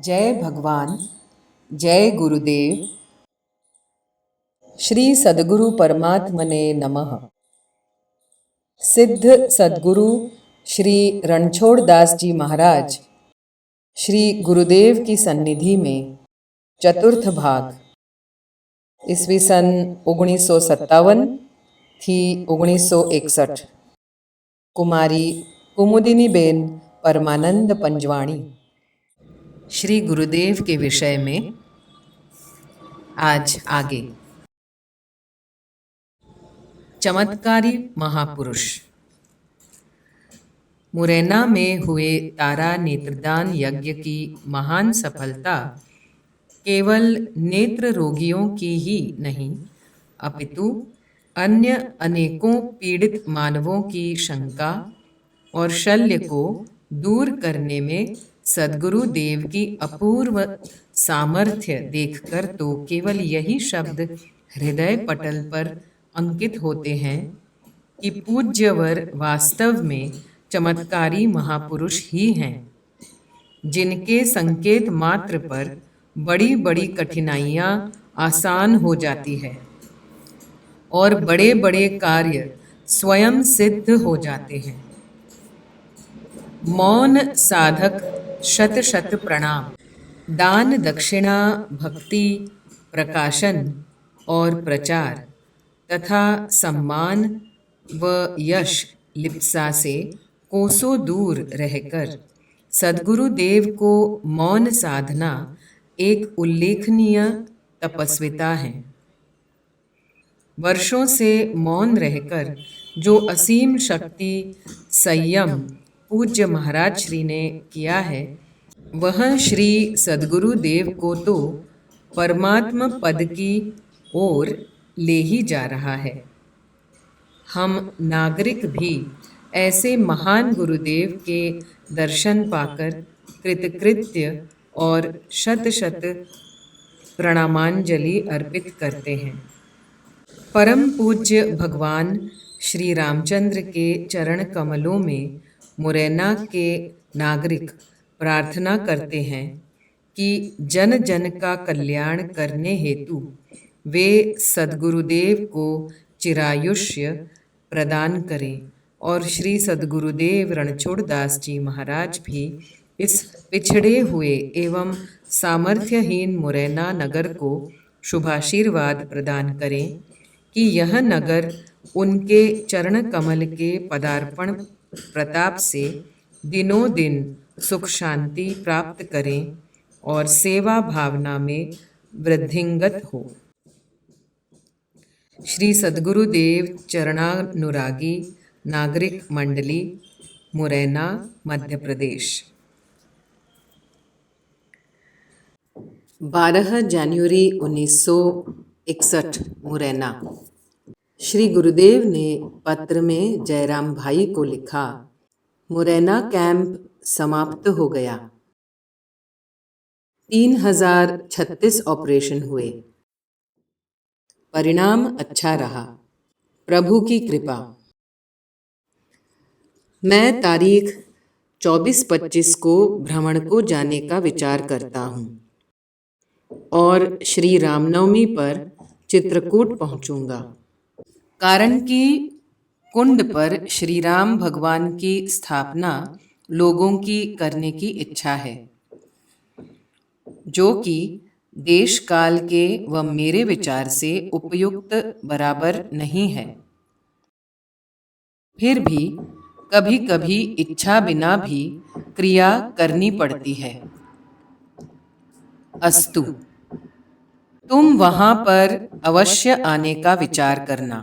जय भगवान, जय गुरुदेव। श्री सद्गुरु परमात्मने नमः। सिद्ध सद्गुरु श्री रणछोड़ दास जी महाराज श्री गुरुदेव की सन्निधि में चतुर्थ भाग ईस्वी सन 1957 थी 1961 कुमारी कुमुदिनी बेन परमानंद पंजवाणी श्री गुरुदेव के विषय में आज आगे। चमत्कारी महापुरुष। मुरैना में हुए तारा नेत्रदान यज्ञ की महान सफलता केवल नेत्र रोगियों की ही नहीं, अपितु अन्य अनेकों पीड़ित मानवों की शंका और शल्य को दूर करने में सद्गुरु देव की अपूर्व सामर्थ्य देखकर तो केवल यही शब्द हृदय पटल पर अंकित होते हैं कि पूज्यवर वास्तव में चमत्कारी महापुरुष ही हैं, जिनके संकेत मात्र पर बड़ी बड़ी कठिनाइयाँ आसान हो जाती है और बड़े बड़े कार्य स्वयं सिद्ध हो जाते हैं। मौन साधक शत शत प्रणाम। दान दक्षिणा भक्ति प्रकाशन और प्रचार तथा सम्मान व यश लिप्सा से कोसों दूर रहकर सद्गुरु देव को मौन साधना एक उल्लेखनीय तपस्विता है। वर्षों से मौन रहकर जो असीम शक्ति संयम पूज्य महाराज श्री ने किया है, वह श्री सद्गुरु देव को तो परमात्म पद की ओर ले ही जा रहा है। हम नागरिक भी ऐसे महान गुरुदेव के दर्शन पाकर कृतकृत्य और शत शत प्रणामांजलि अर्पित करते हैं। परम पूज्य भगवान श्री रामचंद्र के चरण कमलों में मुरैना के नागरिक प्रार्थना करते हैं कि जन जन का कल्याण करने हेतु वे सद्गुरुदेव को चिरायुष्य प्रदान करें और श्री सद्गुरुदेव रणछोड़ दास जी महाराज भी इस पिछड़े हुए एवं सामर्थ्यहीन मुरैना नगर को शुभाशीर्वाद प्रदान करें कि यह नगर उनके चरण कमल के पदार्पण प्रताप से दिनों दिन सुख शांति प्राप्त करें और सेवा भावना में वृद्धिंगत हो। श्री सद्गुरुदेव चरणानुरागी नागरिक मंडली, मुरैना, मध्य प्रदेश। 12 जनवरी 1961 मुरैना। श्री गुरुदेव ने पत्र में जयराम भाई को लिखा, मुरैना कैंप समाप्त हो गया। 3036 ऑपरेशन हुए। परिणाम अच्छा रहा, प्रभु की कृपा। मैं तारीख 24-25 को भ्रमण को जाने का विचार करता हूँ और श्री रामनवमी पर चित्रकूट पहुँचूंगा। कारण कि कुंड पर श्री राम भगवान की स्थापना लोगों की करने की इच्छा है, जो कि देश काल के व मेरे विचार से उपयुक्त बराबर नहीं है। फिर भी कभी कभी इच्छा बिना भी क्रिया करनी पड़ती है। अस्तु, तुम वहां पर अवश्य आने का विचार करना।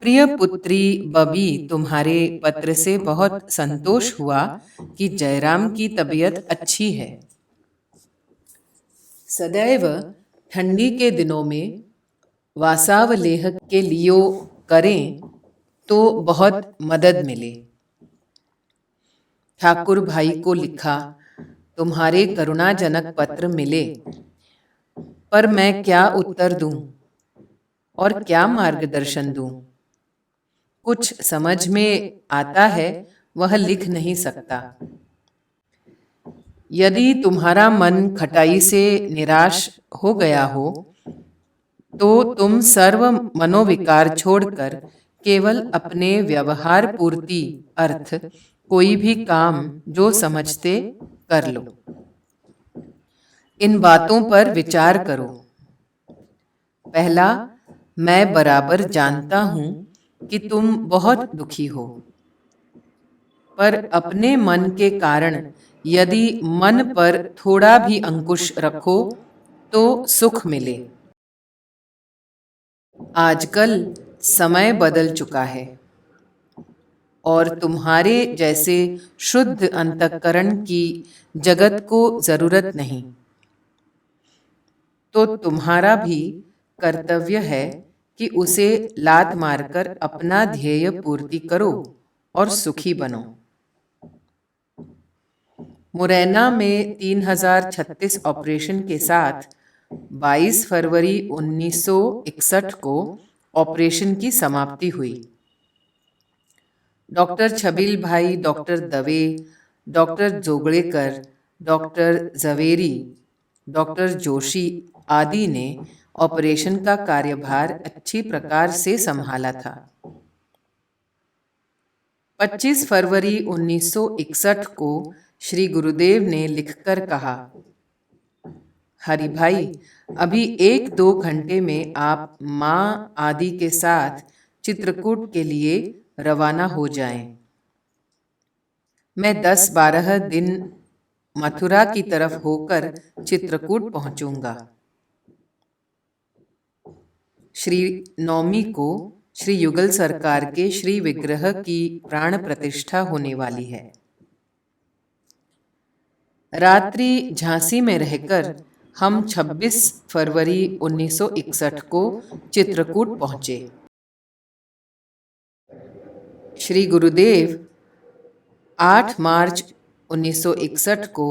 प्रिय पुत्री बबी, तुम्हारे पत्र से बहुत संतोष हुआ कि जयराम की तबीयत अच्छी है। सदैव ठंडी के दिनों में वासावलेह के लियो करें तो बहुत मदद मिले। ठाकुर भाई को लिखा, तुम्हारे करुणाजनक पत्र मिले, पर मैं क्या उत्तर दूं और क्या मार्गदर्शन दूं? कुछ समझ में आता है, वह लिख नहीं सकता। यदि तुम्हारा मन खटाई से निराश हो गया हो तो तुम सर्व मनोविकार छोड़कर केवल अपने व्यवहार पूर्ति अर्थ कोई भी काम जो समझते कर लो। इन बातों पर विचार करो। पहला, मैं बराबर जानता हूं कि तुम बहुत दुखी हो, पर अपने मन के कारण यदि मन पर थोड़ा भी अंकुश रखो तो सुख मिले। आजकल समय बदल चुका है और तुम्हारे जैसे शुद्ध अंतःकरण की जगत को जरूरत नहीं। तो तुम्हारा भी कर्तव्य है कि उसे लात मारकर अपना ध्येय पूर्ति करो और सुखी बनो। मुरैना में 3036 ऑपरेशन के साथ 22 फरवरी 1961 को ऑपरेशन की समाप्ति हुई। Doctor Chhabil bhai, doctor Dave, doctor Jogdekar, doctor Javeri, doctor Joshi आदि ने ऑपरेशन का कार्यभार अच्छी प्रकार से संभाला था। 25 फरवरी 1961 को श्री गुरुदेव ने लिखकर कहा, हरि भाई, अभी 1-2 घंटे में आप माँ आदि के साथ चित्रकूट के लिए रवाना हो जाएं। मैं 10-12 दिन मथुरा की तरफ होकर चित्रकूट पहुंचूंगा। श्री नवमी को श्री युगल सरकार के श्री विग्रह की प्राण प्रतिष्ठा होने वाली है। रात्रि झांसी में रहकर हम 26 फरवरी 1961 को चित्रकूट पहुंचे। श्री गुरुदेव 8 मार्च 1961 को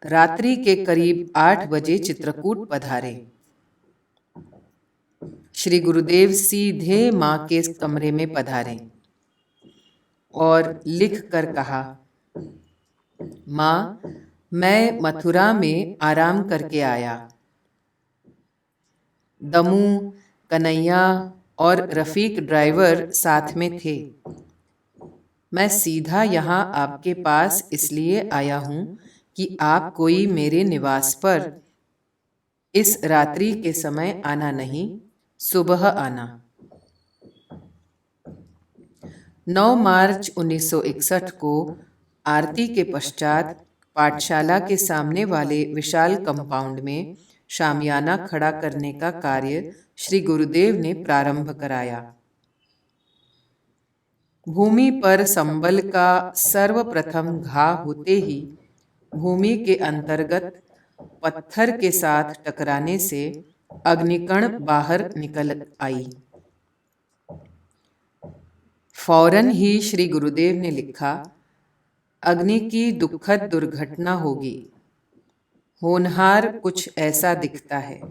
रात्रि के करीब 8 बजे चित्रकूट पधारे। श्री गुरुदेव सीधे माँ के कमरे में पधारे और लिख कर कहा, माँ, मैं मथुरा में आराम करके आया। दमू, कन्हैया और रफीक ड्राइवर साथ में थे। मैं सीधा यहाँ आपके पास इसलिए आया हूँ कि आप कोई मेरे निवास पर इस रात्रि के समय आना नहीं, सुबह आना। 9 मार्च 1961 को आरती के पश्चात पाठशाला के सामने वाले विशाल कंपाउंड में शामियाना खड़ा करने का कार्य श्री गुरुदेव ने प्रारंभ कराया। भूमि पर संबल का सर्वप्रथम घा होते ही भूमि के अंतर्गत पत्थर के साथ टकराने से अग्निकण बाहर निकल आई। फौरन ही श्री गुरुदेव ने लिखा, अग्नि की दुखद दुर्घटना होगी, होनहार कुछ ऐसा दिखता है।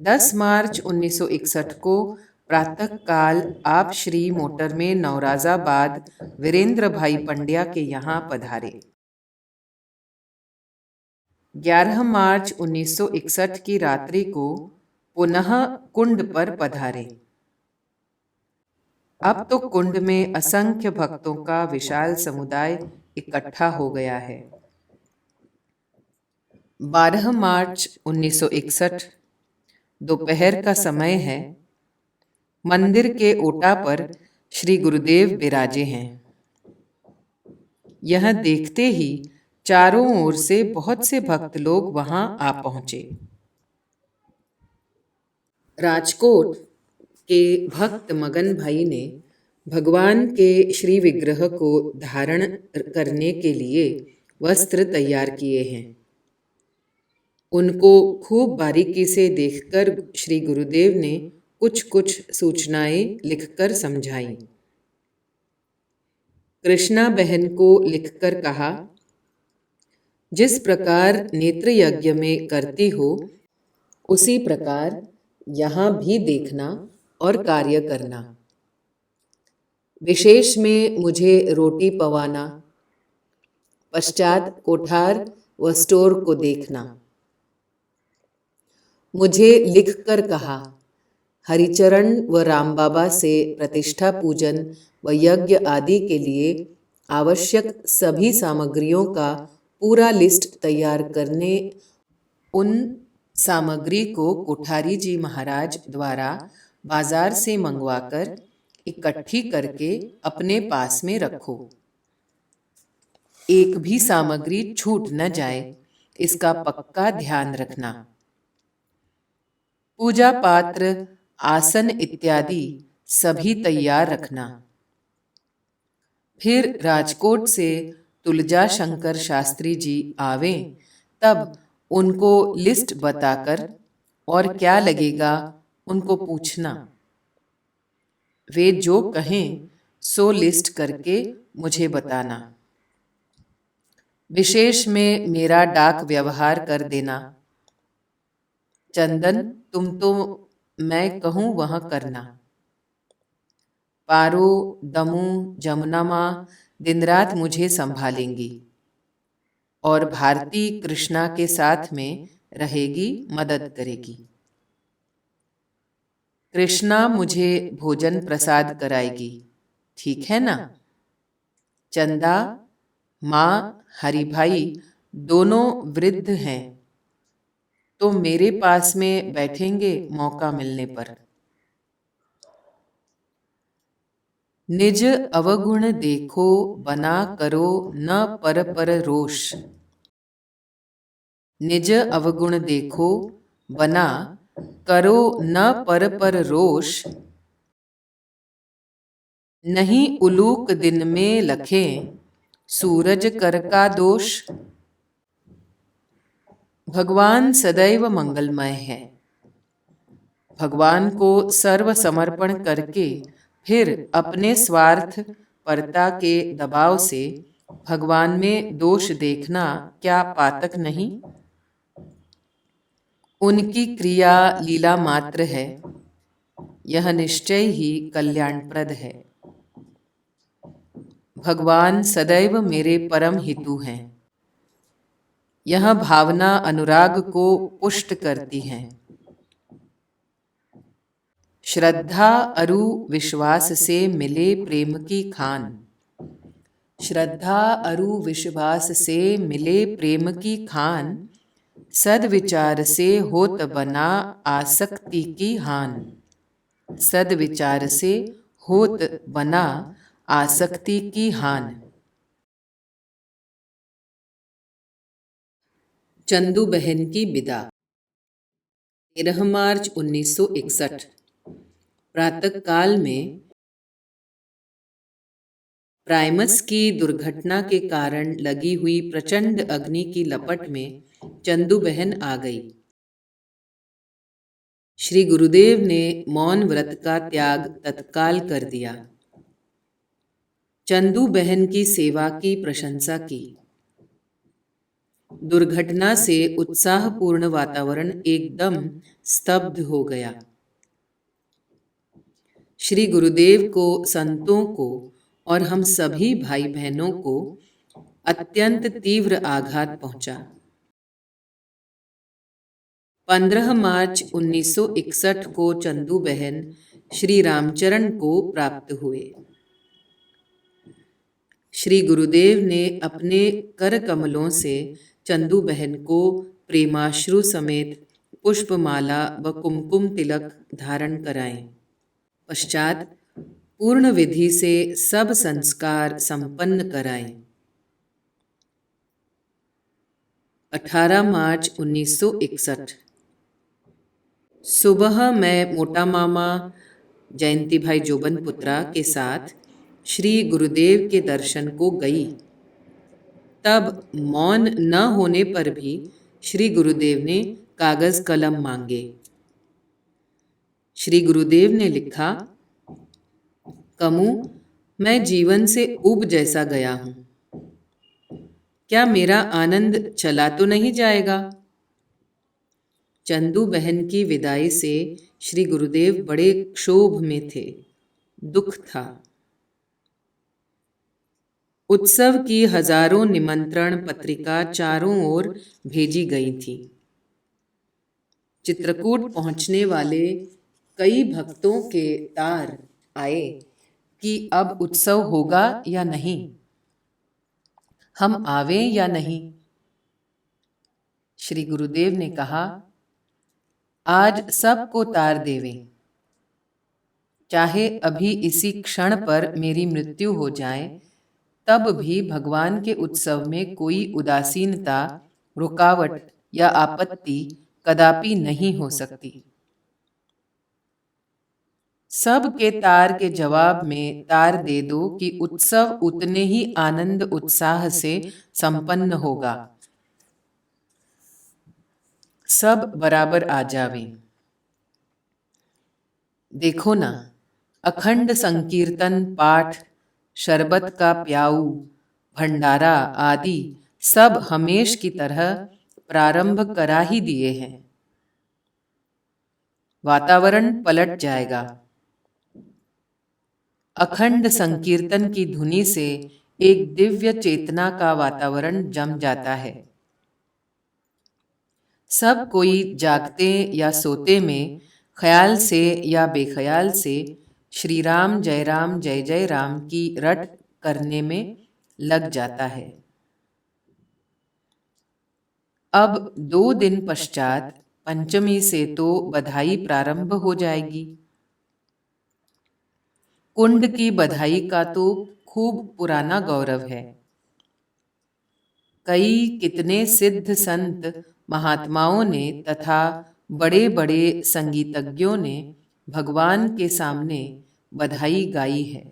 10 मार्च 1961 को प्रातः काल आप श्री मोटर में नौराजाबाद वीरेंद्र भाई पंड्या के यहाँ पधारे। 11 मार्च 1961 की रात्रि को पुनः कुंड पर पधारे। अब तो कुंड में असंख्य भक्तों का विशाल समुदाय इकट्ठा हो गया है। 12 मार्च 1961 दोपहर का समय है। मंदिर के ओटा पर श्री गुरुदेव विराजे हैं। यह देखते ही चारों ओर से बहुत से भक्त लोग वहां आ पहुंचे। राजकोट के भक्त मगन भाई ने भगवान के श्री विग्रह को धारण करने के लिए वस्त्र तैयार किए हैं। उनको खूब बारीकी से देखकर श्री गुरुदेव ने कुछ कुछ सूचनाएं लिखकर समझाई। कृष्णा बहन को लिखकर कहा, जिस प्रकार नेत्र यज्ञ में करती हो उसी प्रकार यहाँ भी देखना और कार्य करना। विशेष में मुझे रोटी पवाना, पश्चात कोठार व स्टोर को देखना। मुझे लिखकर कहा, हरिचरण व राम बाबा से प्रतिष्ठा पूजन व यज्ञ आदि के लिए आवश्यक सभी सामग्रियों का पूरा लिस्ट तैयार करने। उन सामग्री को कोठारी जी महाराज द्वारा बाजार से मंगवाकर इकट्ठी करके अपने पास में रखो। एक भी सामग्री छूट न जाए, इसका पक्का ध्यान रखना। पूजा पात्र, आसन इत्यादि सभी तैयार रखना। फिर राजकोट से तुलजा शंकर शास्त्री जी आवें, तब उनको लिस्ट बताकर और क्या लगेगा उनको पूछना। वे जो कहें सो लिस्ट करके मुझे बताना। विशेष में मेरा डाक व्यवहार कर देना। चंदन, तुम तो मैं कहूँ वह करना। पारो, दमू, जमुना माँ दिन रात मुझे संभालेंगी और भारती कृष्णा के साथ में रहेगी, मदद करेगी। कृष्णा मुझे भोजन प्रसाद कराएगी, ठीक है ना? चंदा, माँ, हरिभाई दोनों वृद्ध हैं तो मेरे पास में बैठेंगे मौका मिलने पर। निज अवगुण देखो बना करो न पर पर रोष। निज अवगुण देखो बना करो न पर पर रोष। नहीं उलूक दिन में लखें सूरज कर का दोष। भगवान सदैव मंगलमय है। भगवान को सर्व समर्पण करके फिर अपने स्वार्थ परता के दबाव से भगवान में दोष देखना क्या पातक नहीं? उनकी क्रिया लीला मात्र है, यह निश्चय ही कल्याणप्रद है। भगवान सदैव मेरे परम हितु हैं। यह भावना अनुराग को पुष्ट करती है। श्रद्धा अरु विश्वास से मिले प्रेम की खान। श्रद्धा अरु विश्वास से मिले प्रेम की खान। सद्विचार से होत बना आसक्ति की हान। सद्विचार से होत बना आसक्ति की हान। चंदू बहन की विदा। 13 मार्च 1961। प्रातः काल में प्राइमस की दुर्घटना के कारण लगी हुई प्रचंड अग्नि की लपट में चंदू बहन आ गई। श्री गुरुदेव ने मौन व्रत का त्याग तत्काल कर दिया। चंदू बहन की सेवा की प्रशंसा की। दुर्घटना से उत्साहपूर्ण वातावरण एकदम स्तब्ध हो गया। श्री गुरुदेव को, संतों को और हम सभी भाई बहनों को अत्यंत तीव्र आघात पहुंचा। 15 मार्च 1961 को चंदू बहन श्री रामचरण को प्राप्त हुए। श्री गुरुदेव ने अपने कर कमलों से चंदू बहन को प्रेमाश्रु समेत पुष्पमाला व कुमकुम तिलक धारण कराएं। पश्चात पूर्ण विधि से सब संस्कार संपन्न कराएं। 18 मार्च 1961। सुबह मैं मोटा मामा जयंती भाई जोबन पुत्रा के साथ श्री गुरुदेव के दर्शन को गई। तब मौन न होने पर भी श्री गुरुदेव ने कागज कलम मांगे। श्री गुरुदेव ने लिखा, कमू, मैं जीवन से ऊब जैसा गया हूँ। क्या मेरा आनंद चला तो नहीं जाएगा? चंदू बहन की विदाई से श्री गुरुदेव बड़े क्षोभ में थे, दुख था। उत्सव की हजारों निमंत्रण पत्रिका चारों ओर भेजी गई थी। चित्रकूट पहुंचने वाले कई भक्तों के तार आए कि अब उत्सव होगा या नहीं, हम आवें या नहीं। श्री गुरुदेव ने कहा, आज सबको तार देवें, चाहे अभी इसी क्षण पर मेरी मृत्यु हो जाए, तब भी भगवान के उत्सव में कोई उदासीनता, रुकावट या आपत्ति कदापि नहीं हो सकती। सब के तार के जवाब में तार दे दो कि उत्सव उतने ही आनंद उत्साह से संपन्न होगा। सब बराबर आ जावें। देखो ना, अखंड संकीर्तन, पाठ, शरबत का प्याऊ, भंडारा आदि सब हमेश की तरह प्रारंभ करा ही दिए हैं। वातावरण पलट जाएगा। अखंड संकीर्तन की धुनी से एक दिव्य चेतना का वातावरण जम जाता है। सब कोई जागते या सोते में ख्याल से या बेख्याल से श्री राम जय जय राम की रट करने में लग जाता है। अब 2 दिन पश्चात पंचमी से तो बधाई प्रारंभ हो जाएगी। कुंड की बधाई का तो खूब पुराना गौरव है। कई कितने सिद्ध संत महात्माओं ने तथा बड़े बड़े संगीतज्ञों ने भगवान के सामने बधाई गाई है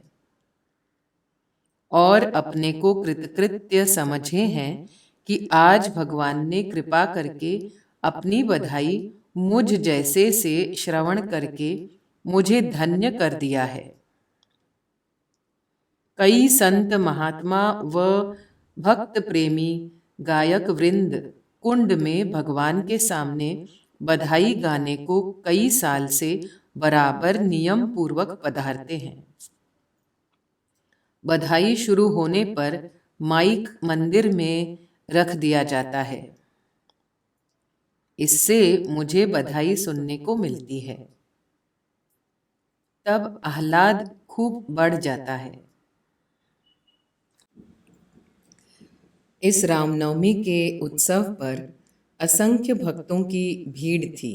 और अपने को कृतकृत्य समझे हैं कि आज भगवान ने कृपा करके अपनी बधाई मुझ जैसे से श्रवण करके मुझे धन्य कर दिया है। कई संत महात्मा व भक्त प्रेमी गायक वृंद कुंड में भगवान के सामने बधाई गाने को कई साल से बराबर नियम पूर्वक पधारते हैं। बधाई शुरू होने पर माइक मंदिर में रख दिया जाता है। इससे मुझे बधाई सुनने को मिलती है। तब आह्लाद खूब बढ़ जाता है। इस रामनवमी के उत्सव पर असंख्य भक्तों की भीड़ थी।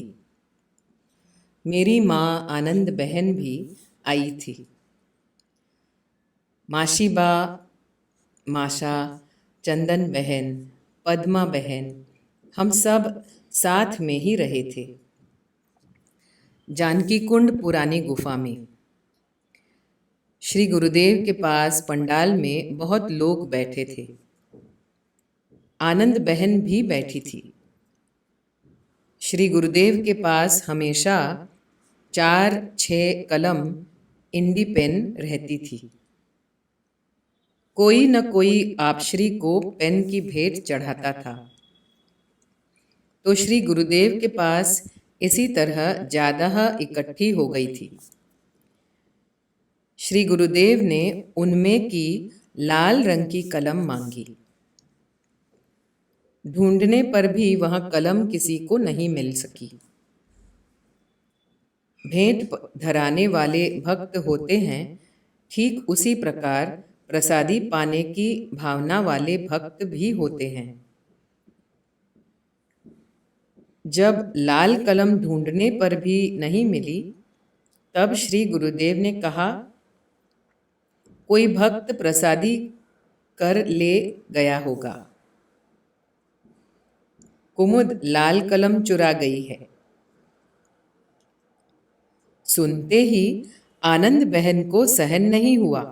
मेरी माँ आनंद बहन भी आई थी। माशीबा, माशा, चंदन बहन, पद्मा बहन, हम सब साथ में ही रहे थे। जानकी कुंड पुरानी गुफा में श्री गुरुदेव के पास पंडाल में बहुत लोग बैठे थे। आनंद बहन भी बैठी थी। श्री गुरुदेव के पास हमेशा 4-6 कलम इंडी पेन रहती थी। कोई न कोई आप श्री को पेन की भेंट चढ़ाता था। तो श्री गुरुदेव के पास इसी तरह ज्यादा इकट्ठी हो गई थी। श्री गुरुदेव ने उनमें की लाल रंग की कलम मांगी। ढूंढने पर भी वह कलम किसी को नहीं मिल सकी। भेंट धराने वाले भक्त होते हैं, ठीक उसी प्रकार प्रसादी पाने की भावना वाले भक्त भी होते हैं। जब लाल कलम ढूंढने पर भी नहीं मिली, तब श्री गुरुदेव ने कहा, कोई भक्त प्रसादी कर ले गया होगा। कुमुद लाल कलम चुरा गई है। सुनते ही आनंद बहन को सहन नहीं हुआ।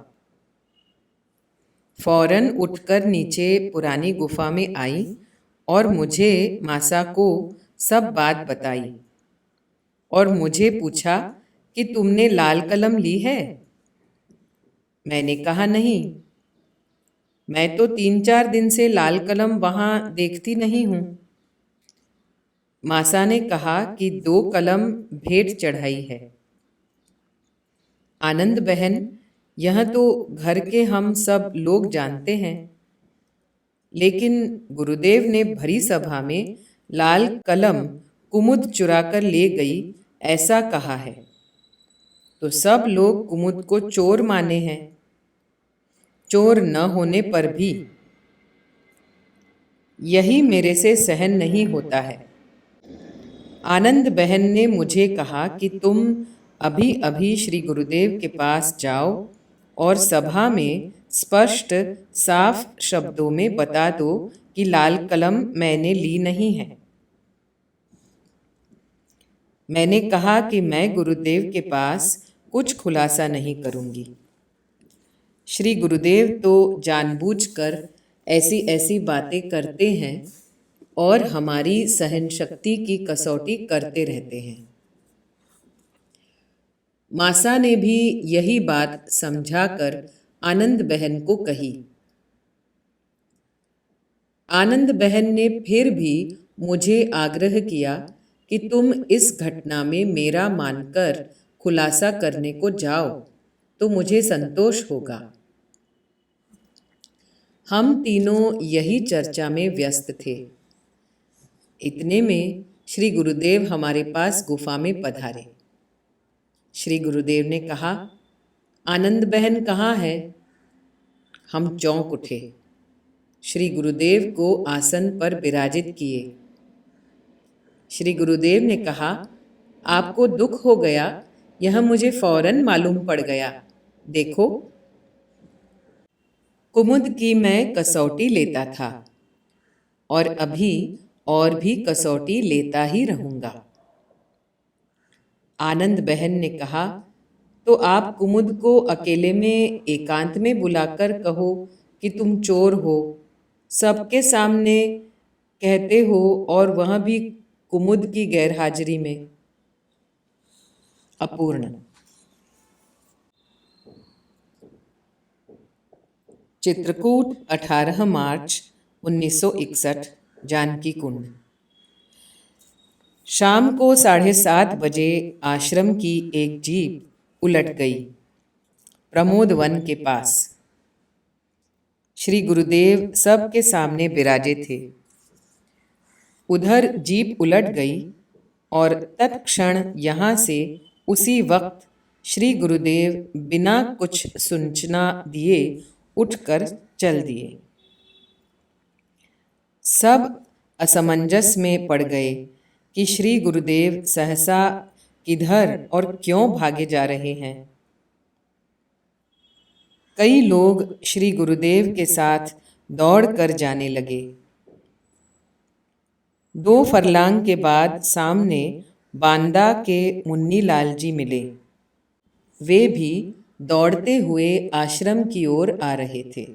फौरन उठकर नीचे पुरानी गुफा में आई और मुझे मासा को सब बात बताई और मुझे पूछा कि तुमने लाल कलम ली है? मैंने कहा नहीं, मैं तो 3-4 दिन से लाल कलम वहां देखती नहीं हूं। मासा ने कहा कि 2 कलम भेंट चढ़ाई है। आनंद बहन, यह तो घर के हम सब लोग जानते हैं, लेकिन गुरुदेव ने भरी सभा में लाल कलम कुमुद चुराकर ले गई ऐसा कहा है, तो सब लोग कुमुद को चोर माने हैं। चोर न होने पर भी यही मेरे से सहन नहीं होता है। आनंद बहन ने मुझे कहा कि तुम अभी अभी श्री गुरुदेव के पास जाओ और सभा में स्पष्ट साफ शब्दों में बता दो कि लाल कलम मैंने ली नहीं है। मैंने कहा कि मैं गुरुदेव के पास कुछ खुलासा नहीं करूंगी। श्री गुरुदेव तो जानबूझकर ऐसी ऐसी बातें करते हैं और हमारी सहन शक्ति की कसौटी करते रहते हैं। मासा ने भी यही बात समझाकर आनंद बहन को कही। आनंद बहन ने फिर भी मुझे आग्रह किया कि तुम इस घटना में मेरा मानकर खुलासा करने को जाओ तो मुझे संतोष होगा। हम तीनों यही चर्चा में व्यस्त थे। इतने में श्री गुरुदेव हमारे पास गुफा में पधारे। श्री गुरुदेव ने कहा, आनंद बहन कहाँ है? हम चौंक उठे। श्री गुरुदेव को आसन पर विराजित किए। श्री गुरुदेव ने कहा, आपको दुख हो गया, यह मुझे फौरन मालूम पड़ गया। देखो, कुमुद की मैं कसौटी लेता था और अभी और भी कसौटी लेता ही रहूंगा। आनंद बहन ने कहा, तो आप कुमुद को अकेले में एकांत में बुलाकर कहो कि तुम चोर हो, सबके सामने कहते हो, और वह भी कुमुद की गैरहाजिरी में। अपूर्ण। चित्रकूट 18 मार्च 1961, जानकी कुंड। शाम को 7:30 बजे आश्रम की एक जीप उलट गई प्रमोद वन के पास। श्री गुरुदेव सबके सामने विराजे थे। उधर जीप उलट गई और तत्क्षण यहाँ से उसी वक्त श्री गुरुदेव बिना कुछ सूचना दिए उठकर चल दिए। सब असमंजस में पड़ गए कि श्री गुरुदेव सहसा किधर और क्यों भागे जा रहे हैं। कई लोग श्री गुरुदेव के साथ दौड़ कर जाने लगे। 2 फरलांग के बाद सामने बांदा के मुन्नी लाल जी मिले। वे भी दौड़ते हुए आश्रम की ओर आ रहे थे।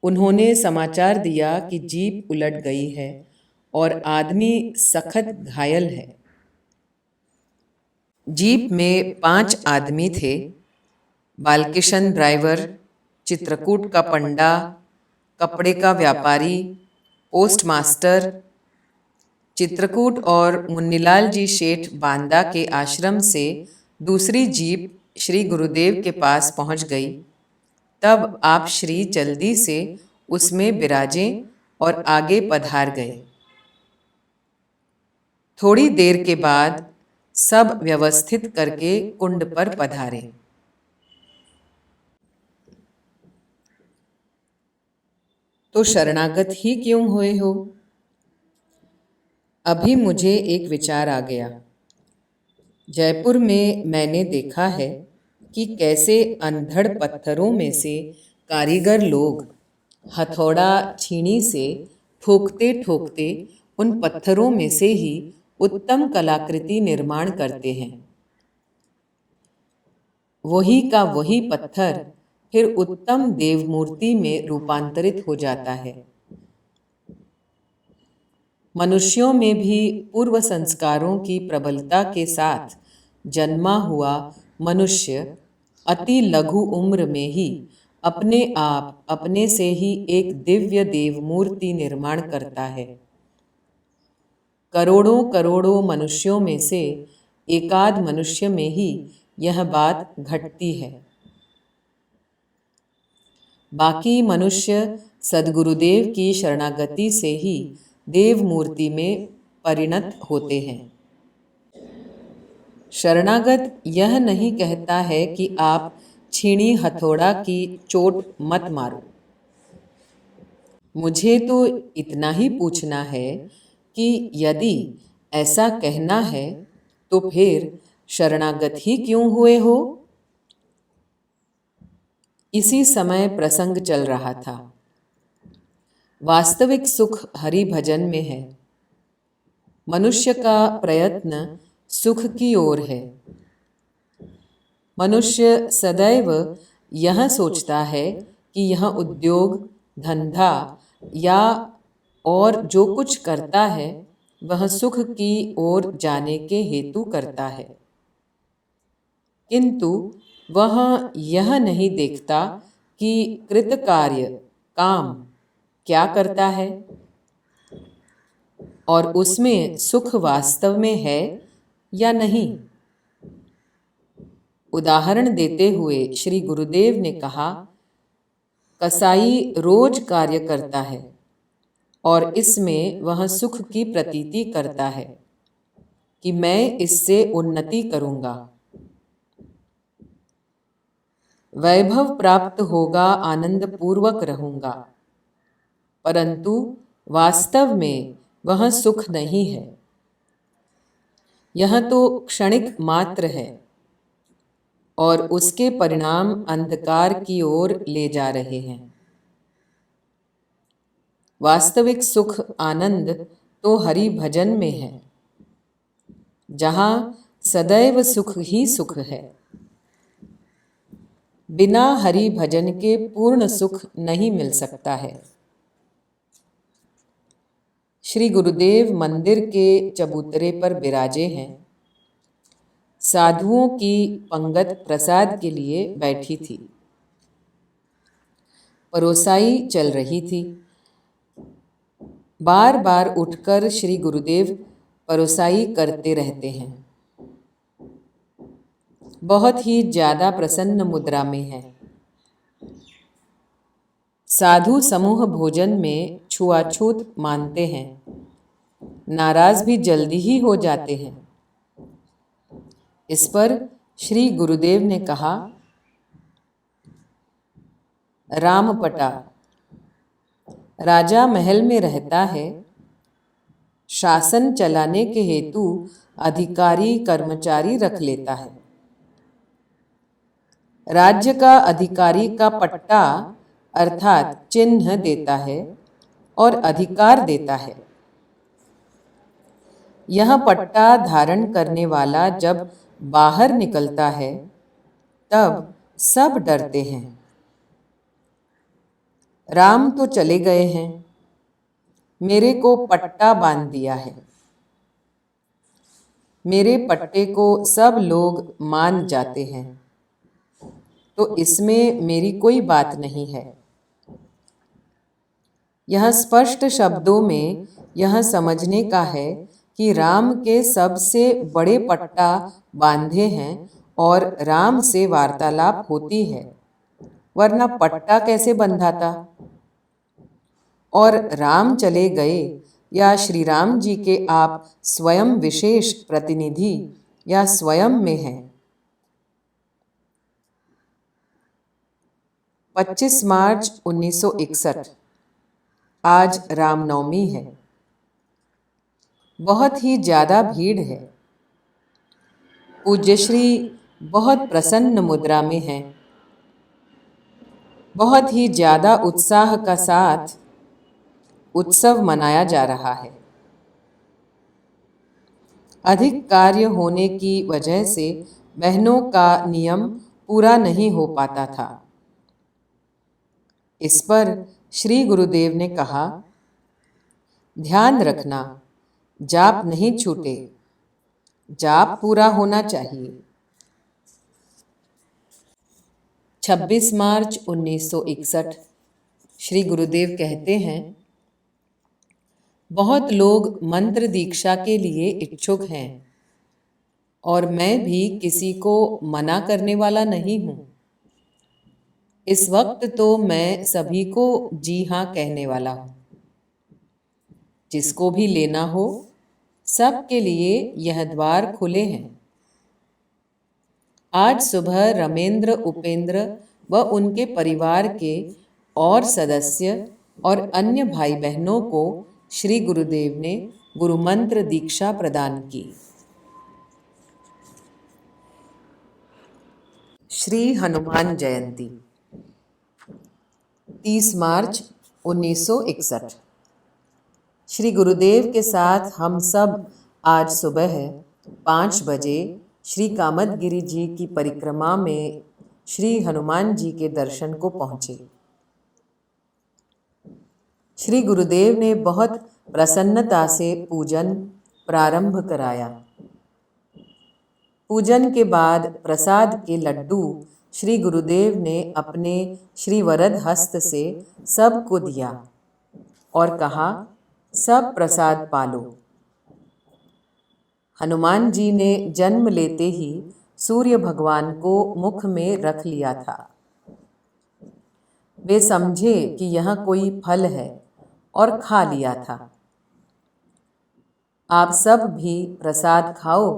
उन्होंने समाचार दिया कि जीप उलट गई है और आदमी सखत घायल है। जीप में 5 आदमी थे। बालकिशन ड्राइवर, चित्रकूट का पंडा, कपड़े का व्यापारी, पोस्ट मास्टर। चित्रकूट और मुन्नीलाल जी शेठ बांदा के आश्रम से दूसरी जीप श्री गुरुदेव के पास पहुंच गई। तब आप श्री जल्दी से उसमें विराजें और आगे पधार गए। थोड़ी देर के बाद सब व्यवस्थित करके कुंड पर पधारे। तो शरणागत ही क्यों हुए हो? अभी मुझे एक विचार आ गया। जयपुर में मैंने देखा है कि कैसे अंधड़ पत्थरों में से कारीगर लोग हथौड़ा छीनी से ठोकते ठोकते उन पत्थरों में से ही उत्तम कलाकृति निर्माण करते हैं। वही का वही पत्थर फिर उत्तम देव मूर्ति में रूपांतरित हो जाता है। मनुष्यों में भी पूर्व संस्कारों की प्रबलता के साथ जन्मा हुआ मनुष्य अति लघु उम्र में ही अपने आप अपने से ही एक दिव्य देव मूर्ति निर्माण करता है। करोड़ों करोड़ों मनुष्यों में से एकाध मनुष्य में ही यह बात घटती है। बाकी मनुष्य सद्गुरुदेव की शरणागति से ही देव मूर्ति में परिणत होते हैं। शरणागत यह नहीं कहता है कि आप छीनी हथौड़ा की चोट मत मारो। मुझे तो इतना ही पूछना है कि यदि ऐसा कहना है तो फिर शरणागत ही क्यों हुए हो? इसी समय प्रसंग चल रहा था। वास्तविक सुख हरि भजन में है। मनुष्य का प्रयत्न सुख की ओर है। मनुष्य सदैव यह सोचता है कि यह उद्योग, धंधा या और जो कुछ करता है वह सुख की ओर जाने के हेतु करता है, किंतु वह यह नहीं देखता कि कृतकार्य काम क्या करता है और उसमें सुख वास्तव में है या नहीं। उदाहरण देते हुए श्री गुरुदेव ने कहा, कसाई रोज कार्य करता है और इसमें वह सुख की प्रतीति करता है कि मैं इससे उन्नति करूंगा, वैभव प्राप्त होगा, आनंद पूर्वक रहूंगा, परंतु वास्तव में वह सुख नहीं है। यह तो क्षणिक मात्र है और उसके परिणाम अंधकार की ओर ले जा रहे हैं। वास्तविक सुख आनंद तो हरि भजन में है, जहाँ सदैव सुख ही सुख है। बिना हरि भजन के पूर्ण सुख नहीं मिल सकता है। श्री गुरुदेव मंदिर के चबूतरे पर विराजे हैं। साधुओं की पंगत प्रसाद के लिए बैठी थी। परोसाई चल रही थी। बार बार उठकर श्री गुरुदेव परोसाई करते रहते हैं। बहुत ही ज्यादा प्रसन्न मुद्रा में है। साधु समूह भोजन में छुआछूत मानते हैं, नाराज भी जल्दी ही हो जाते हैं। इस पर श्री गुरुदेव ने कहा, रामपटा, राजा महल में रहता है, शासन चलाने के हेतु अधिकारी कर्मचारी रख लेता है। राज्य का अधिकारी का पट्टा अर्थात चिन्ह देता है और अधिकार देता है। यह पट्टा धारण करने वाला जब बाहर निकलता है तब सब डरते हैं। राम तो चले गए हैं, मेरे को पट्टा बांध दिया है। मेरे पट्टे को सब लोग मान जाते हैं, तो इसमें मेरी कोई बात नहीं है। यह स्पष्ट शब्दों में यह समझने का है कि राम के सबसे बड़े पट्टा बांधे हैं और राम से वार्तालाप होती है, वरना पट्टा कैसे बंधाता। और राम चले गए या श्री राम जी के आप स्वयं विशेष प्रतिनिधि या स्वयं में हैं। 25 मार्च 1961 आज रामनवमी है। बहुत ही ज्यादा भीड़ है। पूज्य श्री बहुत प्रसन्न मुद्रा में हैं। बहुत ही ज्यादा उत्साह का साथ उत्सव मनाया जा रहा है। अधिक कार्य होने की वजह से बहनों का नियम पूरा नहीं हो पाता था। इस पर श्री गुरुदेव ने कहा, ध्यान रखना, जाप नहीं छूटे, जाप पूरा होना चाहिए। 26 मार्च 1961 श्री गुरुदेव कहते हैं, बहुत लोग मंत्र दीक्षा के लिए इच्छुक हैं, और मैं भी किसी को मना करने वाला नहीं हूँ। इस वक्त तो मैं सभी को जी हाँ कहने वाला हूँ। जिसको भी लेना हो, सबके लिए यह द्वार खुले हैं। आज सुबह रमेंद्र, उपेंद्र व उनके परिवार के और सदस्य और अन्य भाई बहनों को श्री गुरुदेव ने गुरुमंत्र दीक्षा प्रदान की। श्री हनुमान जयंती 30 मार्च 1961। श्री गुरुदेव के साथ हम सब आज सुबह 5 बजे श्री कामदगिरि जी की परिक्रमा में श्री हनुमान जी के दर्शन को पहुँचे। श्री गुरुदेव ने बहुत प्रसन्नता से पूजन प्रारंभ कराया। पूजन के बाद प्रसाद के लड्डू श्री गुरुदेव ने अपने श्री वरद हस्त से सबको दिया और कहा, सब प्रसाद पालो। हनुमान जी ने जन्म लेते ही सूर्य भगवान को मुख में रख लिया था। वे समझे कि यह कोई फल है और खा लिया था। आप सब भी प्रसाद खाओ,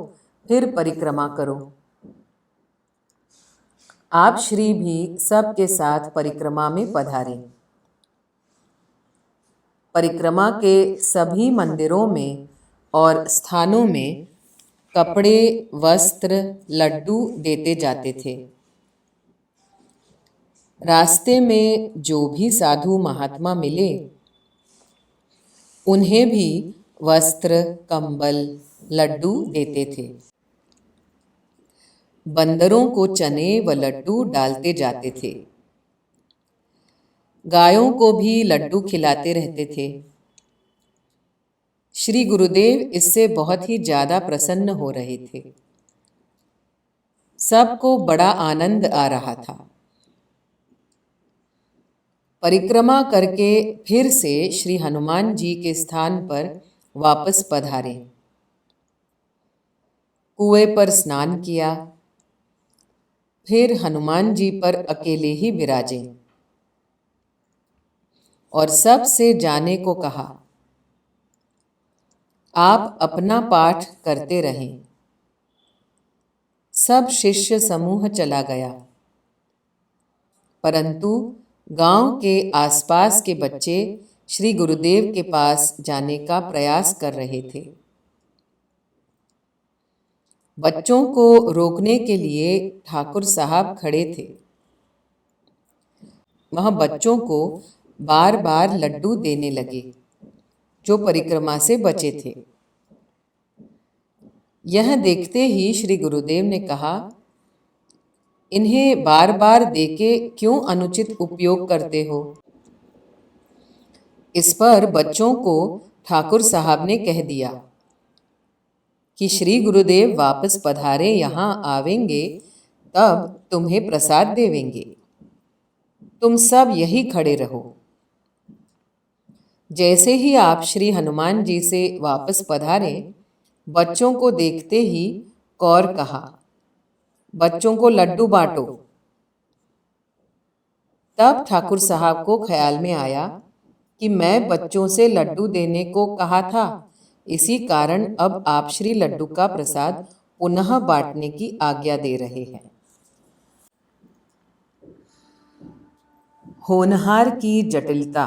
फिर परिक्रमा करो। आप श्री भी सबके साथ परिक्रमा में पधारे। परिक्रमा के सभी मंदिरों में और स्थानों में कपड़े, वस्त्र, लड्डू देते जाते थे। रास्ते में जो भी साधु महात्मा मिले, उन्हें भी वस्त्र, कंबल, लड्डू देते थे। बंदरों को चने व लड्डू डालते जाते थे। गायों को भी लड्डू खिलाते रहते थे। श्री गुरुदेव इससे बहुत ही ज्यादा प्रसन्न हो रहे थे। सबको बड़ा आनंद आ रहा था। परिक्रमा करके फिर से श्री हनुमान जी के स्थान पर वापस पधारे। कुएं पर स्नान किया, फिर हनुमान जी पर अकेले ही विराजे और सबसे जाने को कहा, आप अपना पाठ करते रहें। सब शिष्य समूह चला गया, परंतु गांव के आसपास के बच्चे श्री गुरुदेव के पास जाने का प्रयास कर रहे थे। बच्चों को रोकने के लिए ठाकुर साहब खड़े थे। वह बच्चों को बार बार लड्डू देने लगे जो परिक्रमा से बचे थे। यह देखते ही श्री गुरुदेव ने कहा, इन्हें बार बार देके क्यों अनुचित उपयोग करते हो। इस पर बच्चों को ठाकुर साहब ने कह दिया कि श्री गुरुदेव वापस पधारे यहाँ आवेंगे तब तुम्हें प्रसाद देवेंगे। तुम सब यही खड़े रहो। जैसे ही आप श्री हनुमान जी से वापस पधारे, बच्चों को देखते ही कौर कहा, बच्चों को लड्डू बांटो। तब ठाकुर साहब को ख्याल में आया कि मैं बच्चों से लड्डू देने को कहा था, इसी कारण अब आप श्री लड्डू का प्रसाद पुनः बांटने की आज्ञा दे रहे हैं। होनहार की जटिलता।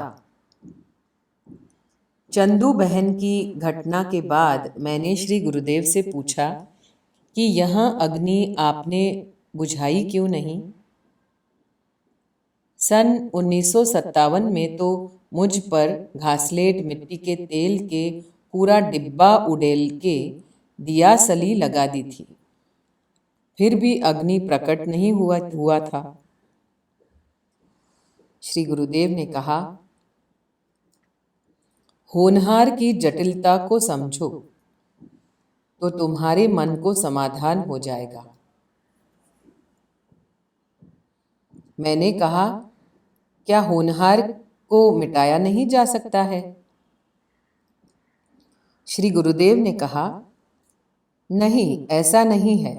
चंदू बहन की घटना के बाद मैंने श्री गुरुदेव से पूछा कि यह अग्नि आपने बुझाई क्यों नहीं। सन 1957 में तो मुझ पर घासलेट मिट्टी के तेल के पूरा डिब्बा उड़ेल के दिया सली लगा दी थी, फिर भी अग्नि प्रकट नहीं हुआ था। श्री गुरुदेव ने कहा, होनहार की जटिलता को समझो तो तुम्हारे मन को समाधान हो जाएगा। मैंने कहा, क्या होनहार को मिटाया नहीं जा सकता है? श्री गुरुदेव ने कहा, नहीं, ऐसा नहीं है।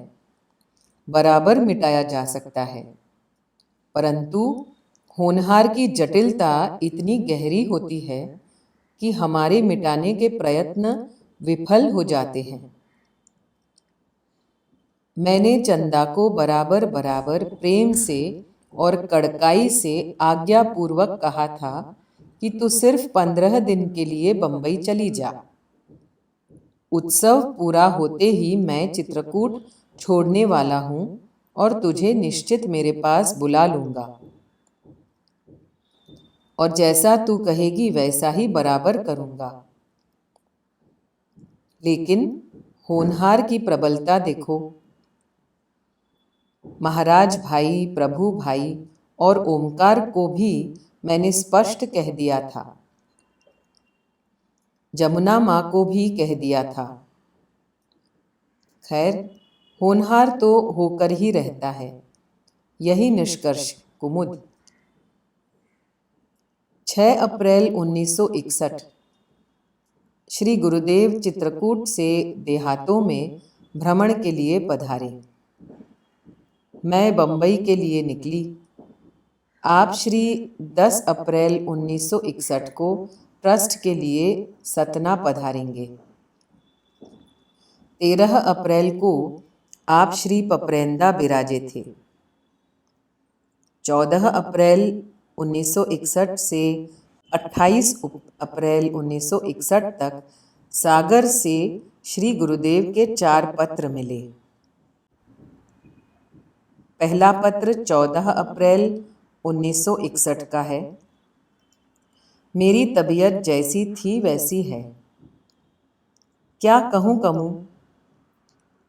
बराबर मिटाया जा सकता है, परंतु होनहार की जटिलता इतनी गहरी होती है कि हमारे मिटाने के प्रयत्न विफल हो जाते हैं। मैंने चंदा को बराबर बराबर प्रेम से और कड़काई से आज्ञापूर्वक कहा था कि तू सिर्फ 15 दिन के लिए बंबई चली जा। उत्सव पूरा होते ही मैं चित्रकूट छोड़ने वाला हूँ और तुझे निश्चित मेरे पास बुला लूँगा, और जैसा तू कहेगी वैसा ही बराबर करूँगा। लेकिन होनहार की प्रबलता देखो। महाराज भाई, प्रभु भाई और ओमकार को भी मैंने स्पष्ट कह दिया था। जमुना माँ को भी कह दिया था। खैर, होनहार तो होकर ही रहता है। यही निष्कर्ष कुमुद। 6 अप्रैल 1961 श्री गुरुदेव चित्रकूट से देहातों में भ्रमण के लिए पधारे। मैं बंबई के लिए निकली। आप श्री 10 अप्रैल 1961 को ट्रस्ट के लिए सतना पधारेंगे। 13 अप्रैल को आप श्री पपरेंदा बिराजे थे। 14 अप्रैल 1961 से 28 अप्रैल 1961 तक सागर से श्री गुरुदेव के 4 पत्र मिले। पहला पत्र 14 अप्रैल 1961 का है। मेरी तबीयत जैसी थी वैसी है। क्या कहूँ कमू,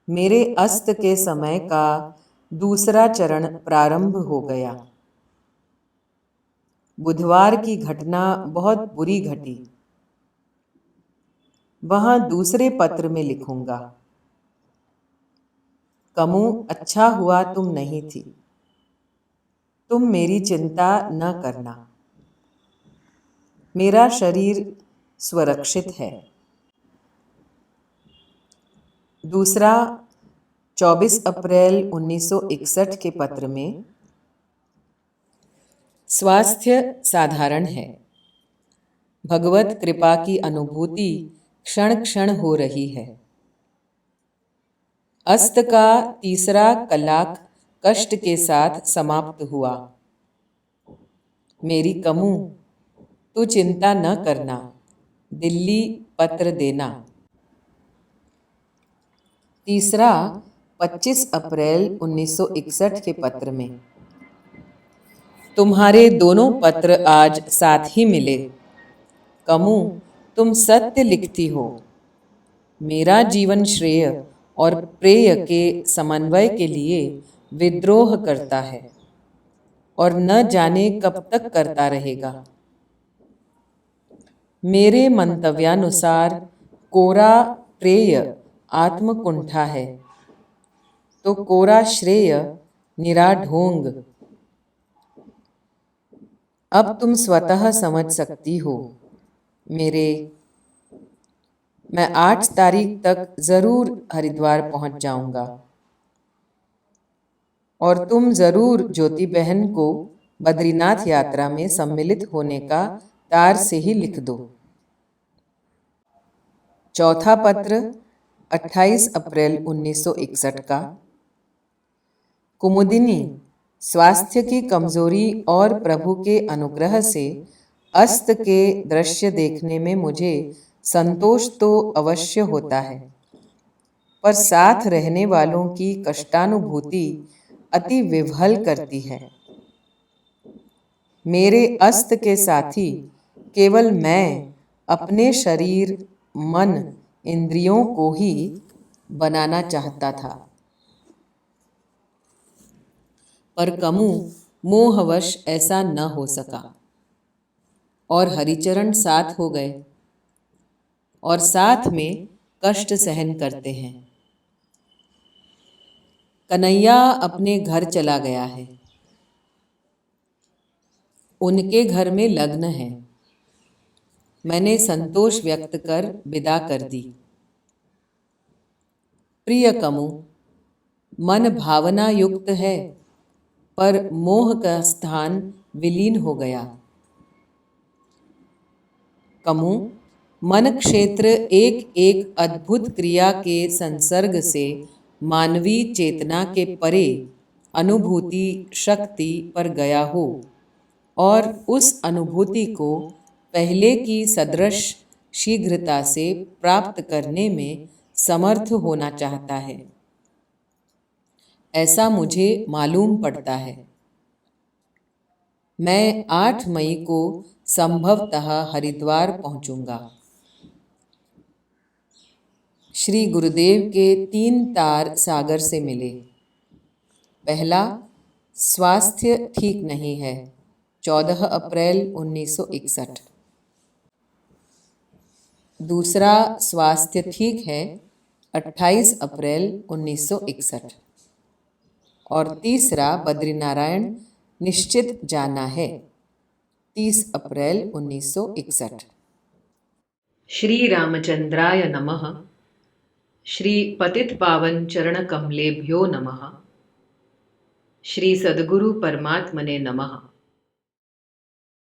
मेरे अस्त के समय का दूसरा चरण प्रारंभ हो गया। बुधवार की घटना बहुत बुरी घटी। वहाँ दूसरे पत्र में लिखूंगा। कमू, अच्छा हुआ तुम नहीं थी। तुम मेरी चिंता न करना। मेरा शरीर सुरक्षित है। दूसरा 24 अप्रैल 1961 के पत्र में, स्वास्थ्य साधारण है। भगवत कृपा की अनुभूति क्षण क्षण हो रही है। अस्त का तीसरा कलाक कष्ट के साथ समाप्त हुआ। मेरी कमू, तू चिंता न करना, दिल्ली पत्र देना। तीसरा 25 अप्रैल 1961 के पत्र में, तुम्हारे दोनों पत्र आज साथ ही मिले। कमू, तुम सत्य लिखती हो। मेरा जीवन श्रेय और प्रेय के समन्वय के लिए विद्रोह करता है और न जाने कब तक करता रहेगा। मेरे मंतव्यानुसार कोरा प्रेय आत्मकुंठा है, तो कोरा श्रेय निराढोंग। अब तुम स्वतः समझ सकती हो। मैं 8 तारीख तक जरूर हरिद्वार पहुंच जाऊंगा, और तुम जरूर ज्योति बहन को बद्रीनाथ यात्रा में सम्मिलित होने का तार से ही लिख दो। चौथा पत्र 28 अप्रैल 1961 का, कुमुदिनी, स्वास्थ्य की कमजोरी और प्रभु के अनुग्रह से अस्त के दृश्य देखने में मुझे संतोष तो अवश्य होता है, पर साथ रहने वालों की कष्टानुभूति अति विह्वल करती है। मेरे अस्त के साथी केवल मैं अपने शरीर, मन, इंद्रियों को ही बनाना चाहता था, पर कमू मोहवश ऐसा न हो सका और हरिचरण साथ हो गए और साथ में कष्ट सहन करते हैं। कन्हैया अपने घर चला गया है। उनके घर में लग्न है। मैंने संतोष व्यक्त कर विदा कर दी। प्रिय कमु, मन भावना युक्त है, पर मोह का स्थान विलीन हो गया। कमु, मन क्षेत्र एक एक अद्भुत क्रिया के संसर्ग से मानवीय चेतना के परे अनुभूति शक्ति पर गया हो और उस अनुभूति को पहले की सदृश शीघ्रता से प्राप्त करने में समर्थ होना चाहता है, ऐसा मुझे मालूम पड़ता है। मैं 8 मई को संभवतः हरिद्वार पहुंचूंगा। श्री गुरुदेव के 3 तार सागर से मिले। पहला, स्वास्थ्य ठीक नहीं है, 14 अप्रैल 1961। दूसरा, स्वास्थ्य ठीक है, 28 अप्रैल 1961। और तीसरा, बद्रीनारायण निश्चित जाना है, 30 अप्रैल 1961। श्री रामचंद्राय नमः। श्री पतित पावन चरण कमलेभ्यो नमः। श्री सद्गुरु परमात्मने नमः।